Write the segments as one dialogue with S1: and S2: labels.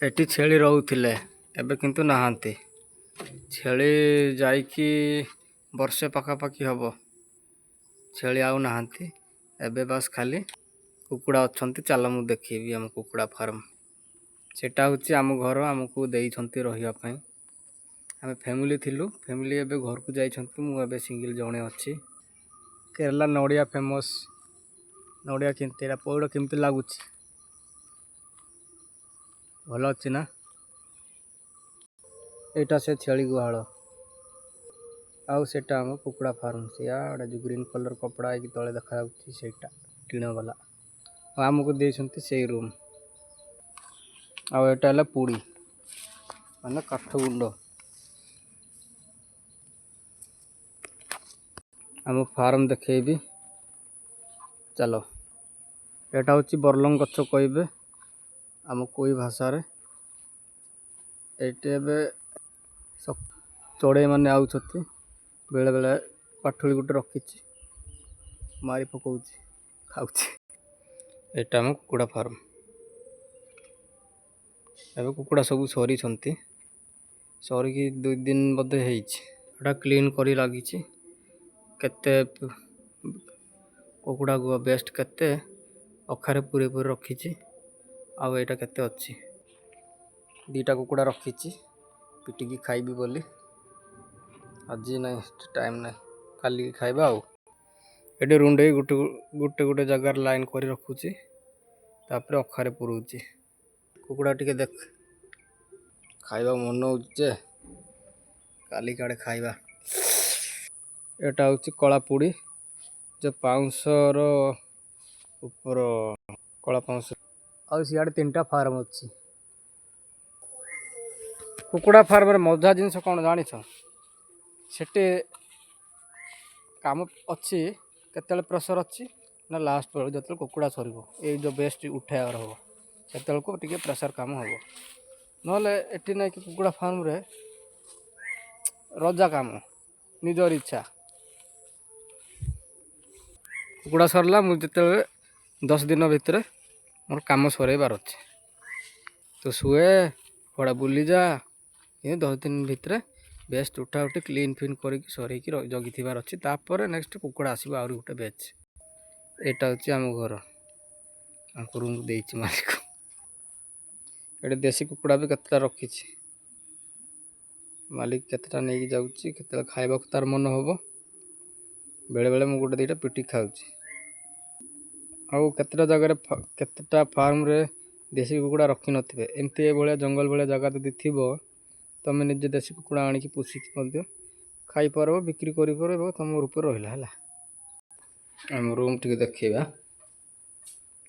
S1: Eighty छेली रोते एबे किंतु नहांती छेली जाइकी वर्षे पाखापाखि हम छेली आउ नहांती एबे बस खाली कुकुड़ा अच्छी चल मु देखी आम कुकुड़ा फार्म सेटा हूँ आम घर आमको देइछंती रहिया पई आम फैमिली थिलु फैमिली एबे घर को जाइछंती मु एबे सिंगल जणे अच्छी केरला नड़िया फेमस नड़िया केमती पौड़ केमती लगुच भल अच्छी ना एटा से छेली गुहाल आउ सेटा हम कुकुड़ा फार्म सियाड़े जो ग्रीन कलर कपड़ा है तले देखा सेटा टीण वाला आमको देइछंती से रूम आउ एटा पुड़ी माने काठ गुंड आम फार्म देखेबी चलो एटा हूँ बरलंग गछ कहबे आम कोई भाषा रे एटे चढ़ई मैंने आउछती बेले बेले पाठुली गोटे रखी मारी पकाऊ खाऊँ एटा आम कुकुड़ा फार्म एबे कुकुड़ा सब सरी सरिकी 2 दिन बोधे होटा क्लीन करी लगी केते कुकुड़ा गुआ बेस्ट केते अखारे पूरे पूरे रखी आउ एटा केते अच्छी 2टा कुकुड़ा रखी पिटिकी खाइबी बोली आज ना टाइम ना काली खाइबा आउ एटे रुंडे गोटे गोटे गोटे जगार लाइन कर रखुची तापर अखारे पुरौची कुकुड़ा टिके देख खाइबा मन होचे काली काड़े खाइबा एटा हूँ कला पुड़ी जो पाउंसर ऊपर कला पाउंस आ सियाड़े 3टा फार्म अच्छी कुकुड़ा फार्म रे मजा जिनस कौन जानी सेटे काम अच्छी केते प्रेसर अच्छी ना लास्ट बेल जो कुकुड़ा सर ये जो बेस्ट उठाइबार हम से को टे प्रेसर काम हम ना एटी ना कि कुकुड़ा फार्म रे रजा काम निजर इच्छा कुकुड़ा सरला मुझे 10 दिन भितर मोर काम सरेबार अच्छे तो शुए थोड़ा बुली जा ये 10 दिन भितर बेस्ट उठा उठी क्लीन फिन करके सरेकी जगी थीबार अच्छी तापर नेक्स्ट कुकुड़ा आसो आहरी गोटे बेच एटा हूँ आम घर आम रूम को देती मालिक ये देसी कुकुड़ा भी केतेटा रखी मालिक केतेटा नहीं जाऊँगी केते खाइबा तार मन हम बेले बेले मु गोटे 2टा पिटी खाऊँ आउ केतेटा जगह केतेटा फार्म रे देसी कुकुड़ा रखी नथिबे एमती भाया जंगल भाया जगह यदि थी तुम निजे देसी कुकुड़ा आनिकी पोषिकी खाई पार बिक्री कर तुम रूप रहा है आम रूम टी देखा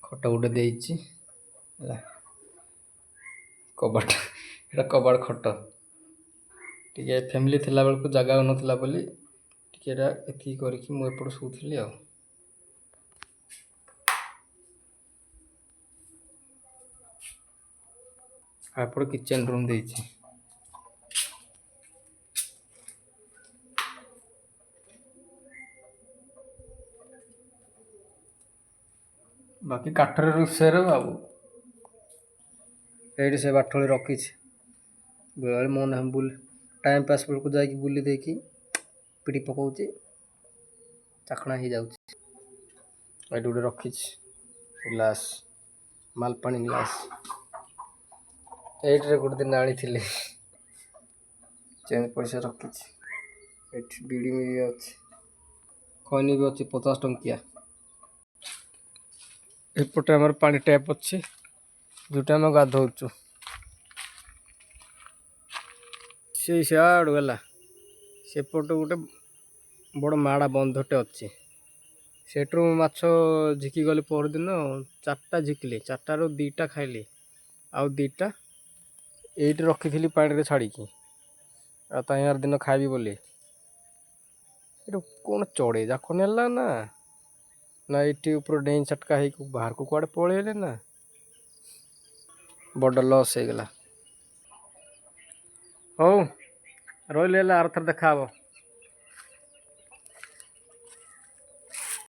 S1: खट गोटे देती कबाट एटा कबाट खट टे फैमिली थिला बेलू जगह होनथिला बोली टे एति करके मु एपट शुली आपड़ किचन रूम देती बाकी काठर रोषेर बाबू ये से बाठली रखी बेले मन हम बुल टाइम पास बेलू जाकि बुली देकी पिटी पकाऊँ चाखणा हो जाए गोटे रखी ग्लास मालपानी ग्लास ये गोटे दिन आनी चेंज पैसा रखी बीड़ी मिड़ी अच्छी खैनी भी अच्छी 50 टंकिया एपटे आम पानी टैप अच्छी जोटा आम गाधौचु से सियाड़ गला सेपट गोटे बड़ माड़ा बंधटे अच्छी सेठू माछ झिकी गली पर दिन 4टा झिकली 4टारू 2टा खाइली आउ 2टा ये रखी पानी रे छाड़ी आर दिन खाइबी बोली कौन चढ़े जाक नेला ना ना ये ऊपर डेई चटका हो बाहर को कुआड़े पलैले ना बड़ लस हो गला हो रही आर थर देखा।